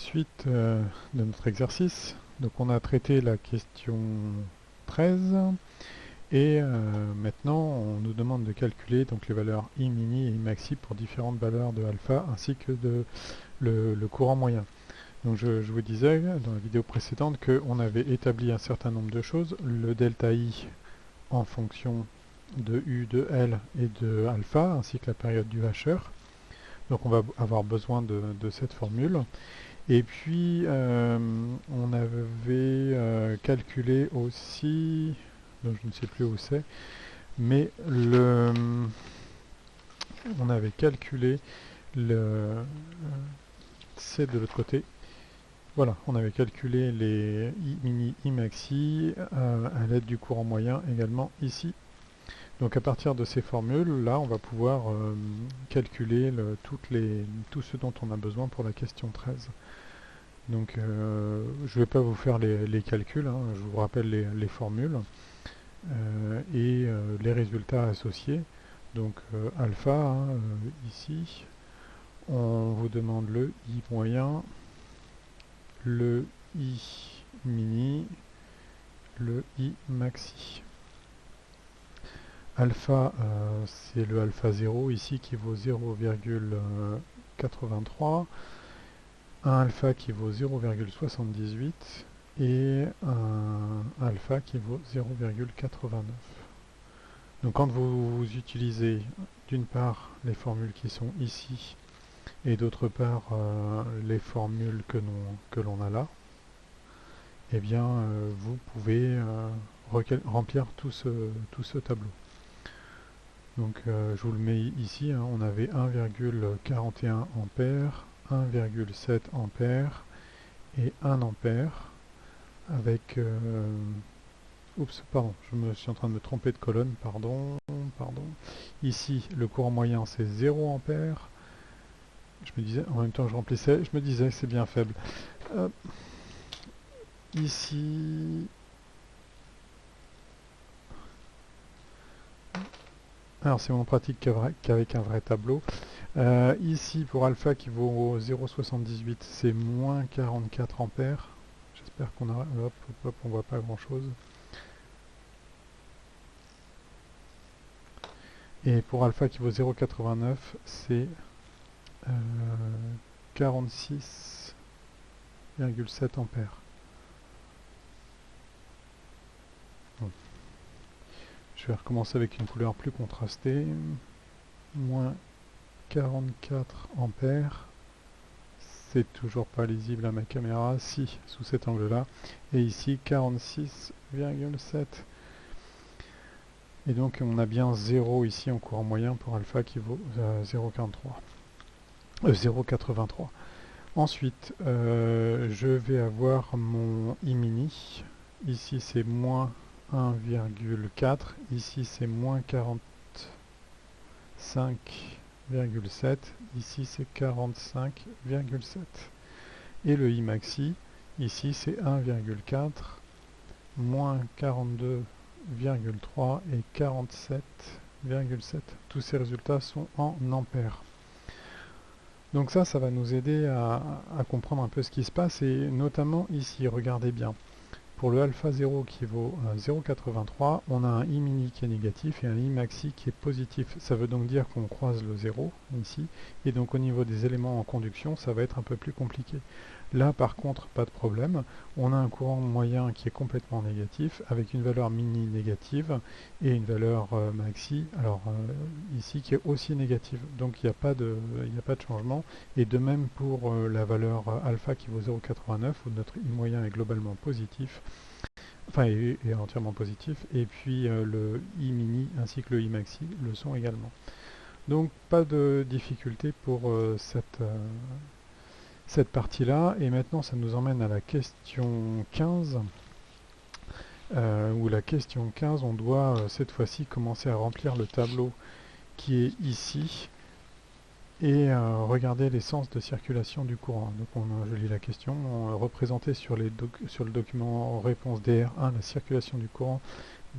suite de notre exercice. Donc on a traité la question 13 et maintenant on nous demande de calculer donc les valeurs I mini et I maxi pour différentes valeurs de alpha ainsi que de le courant moyen. Donc je vous disais dans la vidéo précédente qu'on avait établi un certain nombre de choses, le delta I en fonction de U, de L et de alpha ainsi que la période du Hr. Donc on va avoir besoin de cette formule. Et puis on avait calculé aussi, donc je ne sais plus où c'est, mais on avait calculé c'est de l'autre côté. Voilà, on avait calculé les I mini, I maxi à l'aide du courant moyen également ici. Donc à partir de ces formules, là, on va pouvoir calculer tout ce dont on a besoin pour la question 13. Donc je ne vais pas vous faire les calculs, hein, je vous rappelle les formules et les résultats associés. Donc alpha, hein, ici, on vous demande le I moyen, le I mini, le I maxi. Alpha, c'est le alpha 0 ici qui vaut 0,83. Un alpha qui vaut 0,78 et un alpha qui vaut 0,89. Donc quand vous utilisez d'une part les formules qui sont ici et d'autre part les formules que l'on a là, eh bien vous pouvez remplir tout ce tableau. Donc je vous le mets ici, hein, on avait 1,41 ampères, 1,7 ampères et 1 ampère avec... oups, pardon, je me suis en train de me tromper de colonne, pardon. Ici, le courant moyen c'est 0 ampère. Je me disais, en même temps que je remplissais, je me disais que c'est bien faible. Ici... Alors c'est moins pratique qu'avec un vrai tableau. Ici pour alpha qui vaut 0,78 c'est moins 44 ampères. J'espère qu'on a... Hop, on voit pas grand chose. Et pour alpha qui vaut 0,89 c'est 46,7 ampères. Bon. Je vais recommencer avec une couleur plus contrastée. Moins 44 ampères. C'est toujours pas lisible à ma caméra, si, sous cet angle-là. Et ici, 46,7. Et donc, on a bien 0 ici en courant moyen pour alpha qui vaut 0,83. Ensuite, je vais avoir mon I mini. Ici, c'est moins 1,4. Ici, c'est moins 45,7. Ici, c'est 45,7. Et le I maxi, ici, c'est 1,4, moins 42,3 et 47,7. Tous ces résultats sont en ampères. Donc ça va nous aider à comprendre un peu ce qui se passe, et notamment ici, regardez bien. Pour le alpha 0 qui vaut 0,83, on a un I mini qui est négatif et un I maxi qui est positif. Ça veut donc dire qu'on croise le 0 ici, et donc au niveau des éléments en conduction, ça va être un peu plus compliqué. Là par contre, pas de problème, on a un courant moyen qui est complètement négatif, avec une valeur mini négative et une valeur maxi, alors ici qui est aussi négative. Donc il n'y a pas de changement, et de même pour la valeur alpha qui vaut 0,89, où notre I moyen est globalement positif, enfin est entièrement positif, et puis le I mini ainsi que le I maxi le sont également. Donc pas de difficulté pour cette partie-là, et maintenant ça nous emmène à la question 15, où la question 15, on doit cette fois-ci commencer à remplir le tableau qui est ici, et regarder les sens de circulation du courant. Donc je lis la question, représenter sur le document réponse DR1 la circulation du courant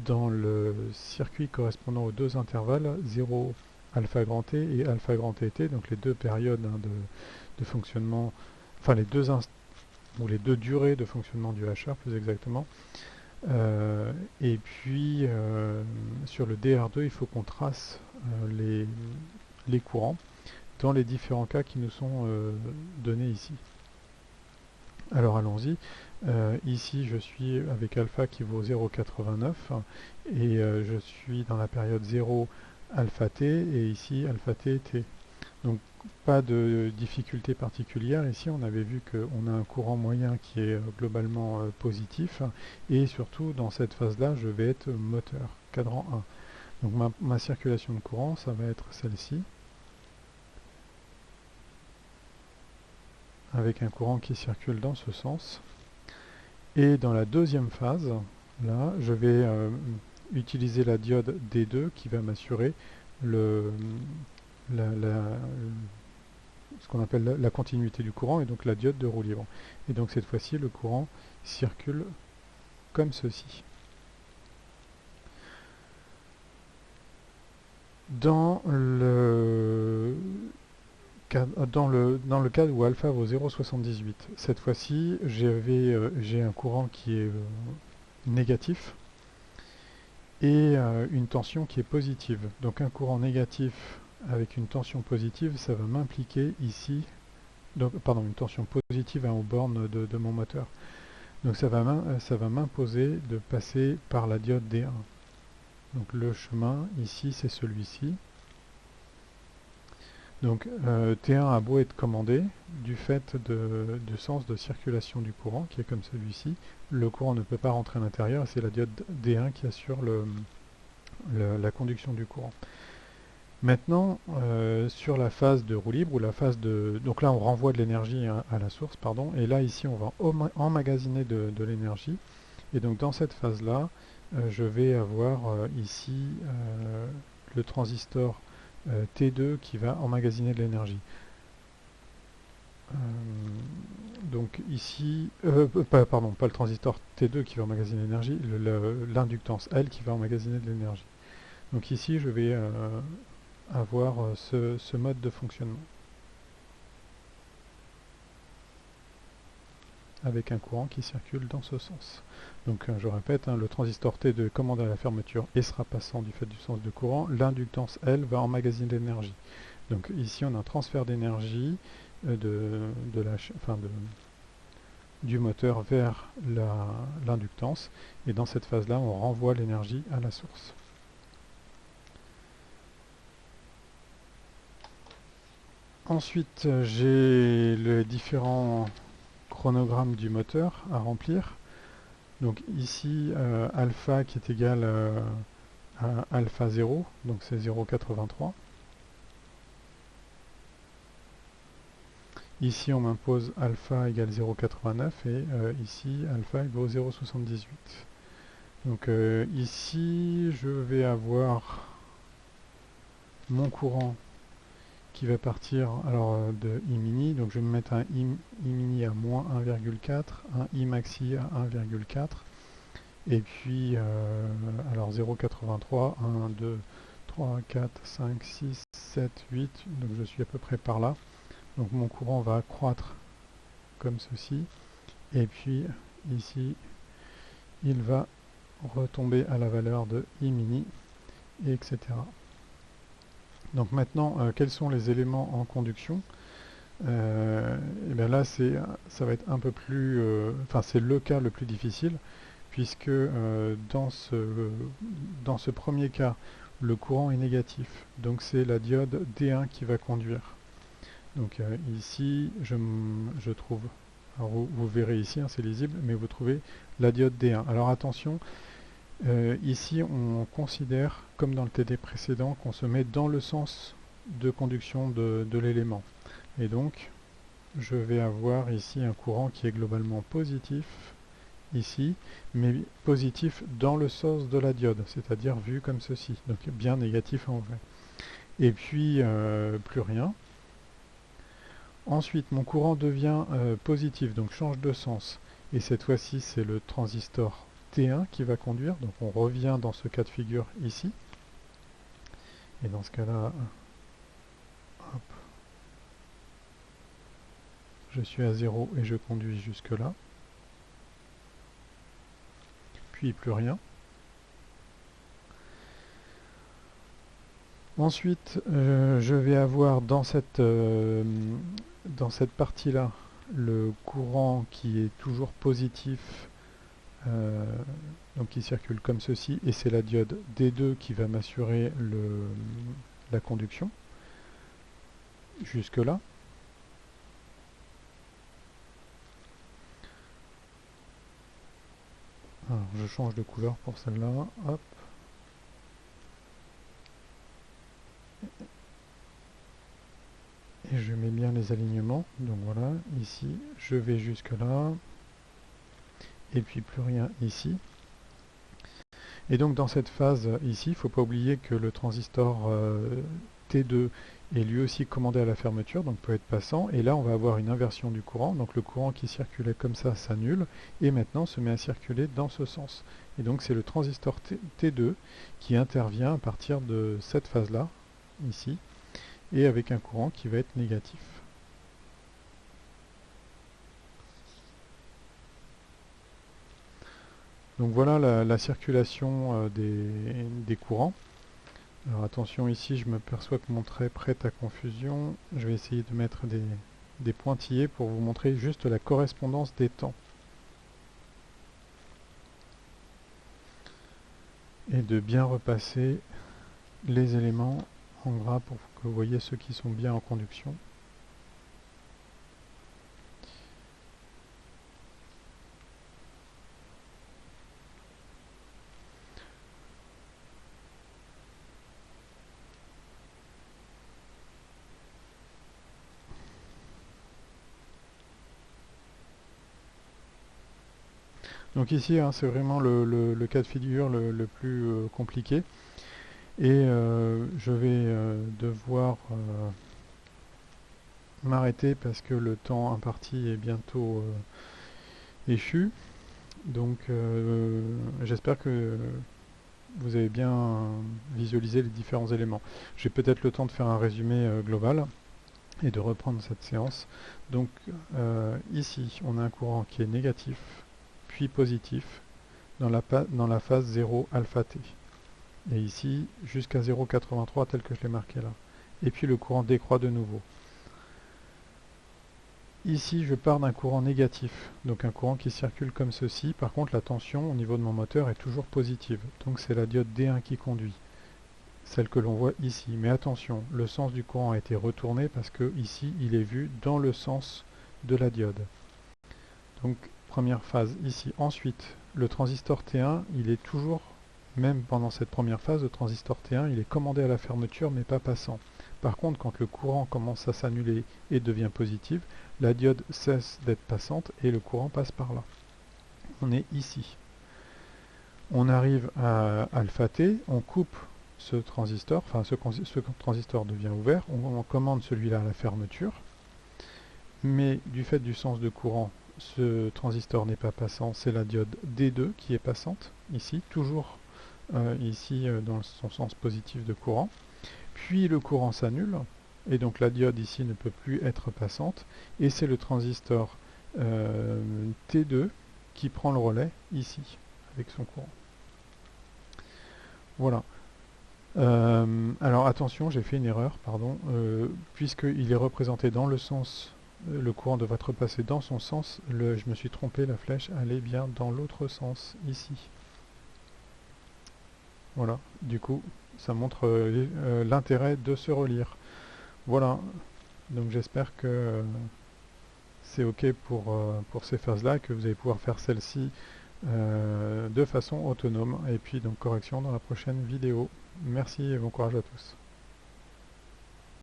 dans le circuit correspondant aux deux intervalles 0 alpha grand T et alpha grand T, donc les deux périodes de fonctionnement enfin ou les deux durées de fonctionnement du HR plus exactement. Et puis sur le DR2, il faut qu'on trace les courants dans les différents cas qui nous sont donnés ici. Alors allons-y. Ici, je suis avec alpha qui vaut 0,89 et je suis dans la période 0 alpha t et ici alpha t t. Donc pas de difficulté particulière. Ici, on avait vu qu'on a un courant moyen qui est globalement positif et surtout dans cette phase-là, je vais être moteur, cadran 1. Donc ma circulation de courant, ça va être celle-ci, avec un courant qui circule dans ce sens. Et dans la deuxième phase, là, je vais utiliser la diode D2 qui va m'assurer ce qu'on appelle la continuité du courant et donc la diode de roue libre. Et donc cette fois-ci, le courant circule comme ceci. Dans le cas où alpha vaut 0,78, cette fois-ci, j'ai un courant qui est négatif et une tension qui est positive. Donc un courant négatif avec une tension positive, ça va m'impliquer ici, une tension positive aux bornes de mon moteur. Donc ça va m'imposer de passer par la diode D1. Donc le chemin ici, c'est celui-ci. Donc T1 a beau être commandé, du fait du sens de circulation du courant, qui est comme celui-ci, le courant ne peut pas rentrer à l'intérieur, et c'est la diode D1 qui assure la conduction du courant. Maintenant, sur la phase de roue libre, ou la phase de... Donc là, on renvoie de l'énergie à la source, pardon, et là, ici, on va emmagasiner de l'énergie. Et donc, dans cette phase-là, je vais avoir ici le transistor T2 qui va emmagasiner de l'énergie. Donc ici, pardon, pas le transistor T2 qui va emmagasiner de l'énergie, l'inductance L qui va emmagasiner de l'énergie. Donc ici, je vais avoir ce mode de fonctionnement avec un courant qui circule dans ce sens. Donc je répète, le transistor T2 commande à la fermeture et sera passant du fait du sens de courant. L'inductance L va emmagasiner de l'énergie. Donc ici on a un transfert d'énergie du moteur vers l'inductance et dans cette phase-là on renvoie l'énergie à la source. Ensuite j'ai les différents chronogrammes du moteur à remplir. Donc ici, alpha qui est égal à alpha 0, donc c'est 0,83. Ici, on m'impose alpha égale 0,89 et ici, alpha égale 0,78. Donc ici, je vais avoir mon courant qui va partir de I mini, donc je vais me mettre un I mini à moins 1,4, un I maxi à 1,4, et puis alors 0,83, 1, 2, 3, 4, 5, 6, 7, 8, donc je suis à peu près par là. Donc mon courant va accroître comme ceci, et puis ici, il va retomber à la valeur de I mini, etc. Donc maintenant, quels sont les éléments en conduction? Et bien là, ça va être un peu plus... c'est le cas le plus difficile, puisque dans ce premier cas, le courant est négatif. Donc c'est la diode D1 qui va conduire. Donc ici, je trouve... Alors vous verrez ici, c'est lisible, mais vous trouvez la diode D1. Alors attention, ici, on considère, comme dans le TD précédent, qu'on se met dans le sens de conduction de l'élément. Et donc, je vais avoir ici un courant qui est globalement positif, ici, mais positif dans le sens de la diode, c'est-à-dire vu comme ceci, donc bien négatif en vrai. Et puis, plus rien. Ensuite, mon courant devient positif, donc change de sens. Et cette fois-ci, c'est le transistor T1 qui va conduire, donc on revient dans ce cas de figure ici, et dans ce cas là, je suis à 0 et je conduis jusque là. Puis plus rien. Ensuite, je vais avoir dans cette partie-là le courant qui est toujours positif, donc qui circule comme ceci, et c'est la diode D2 qui va m'assurer la conduction jusque là. Alors, je change de couleur pour celle-là. Hop. Et je mets bien les alignements. Donc voilà, ici, je vais jusque là. Et puis plus rien ici. Et donc dans cette phase ici, il ne faut pas oublier que le transistor T2 est lui aussi commandé à la fermeture, donc peut être passant. Et là, on va avoir une inversion du courant. Donc le courant qui circulait comme ça s'annule et maintenant se met à circuler dans ce sens. Et donc c'est le transistor T2 qui intervient à partir de cette phase-là, ici, et avec un courant qui va être négatif. Donc voilà la circulation des courants. Alors attention, ici je me perçois que mon trait prête à confusion. Je vais essayer de mettre des pointillés pour vous montrer juste la correspondance des temps. Et de bien repasser les éléments en gras pour que vous voyez ceux qui sont bien en conduction. Donc ici, hein, c'est vraiment le cas de figure le plus compliqué. Et je vais devoir m'arrêter parce que le temps imparti est bientôt échu. Donc j'espère que vous avez bien visualisé les différents éléments. J'ai peut-être le temps de faire un résumé global et de reprendre cette séance. Donc ici, on a un courant qui est négatif, puis positif, dans la phase 0 alpha t. Et ici, jusqu'à 0,83 tel que je l'ai marqué là. Et puis le courant décroît de nouveau. Ici, je pars d'un courant négatif, donc un courant qui circule comme ceci. Par contre, la tension au niveau de mon moteur est toujours positive. Donc c'est la diode D1 qui conduit, celle que l'on voit ici. Mais attention, le sens du courant a été retourné parce que ici, il est vu dans le sens de la diode. Donc première phase ici. Ensuite, le transistor T1, il est toujours, même pendant cette première phase, le transistor T1, il est commandé à la fermeture mais pas passant. Par contre, quand le courant commence à s'annuler et devient positif, la diode cesse d'être passante et le courant passe par là. On est ici. On arrive à alpha T, on coupe ce transistor, enfin ce transistor devient ouvert, on commande celui-là à la fermeture, mais du fait du sens de courant, ce transistor n'est pas passant, c'est la diode D2 qui est passante, ici, toujours ici dans son sens positif de courant. Puis le courant s'annule, et donc la diode ici ne peut plus être passante, et c'est le transistor T2 qui prend le relais ici, avec son courant. Voilà. Alors attention, j'ai fait une erreur, pardon, puisqu'il est représenté dans le sens, le courant devrait être passé dans son sens, je me suis trompé, la flèche allait bien dans l'autre sens, ici. Voilà, du coup, ça montre l'intérêt de se relire. Voilà, donc j'espère que c'est OK pour ces phases-là, que vous allez pouvoir faire celle-ci de façon autonome. Et puis donc correction dans la prochaine vidéo. Merci et bon courage à tous.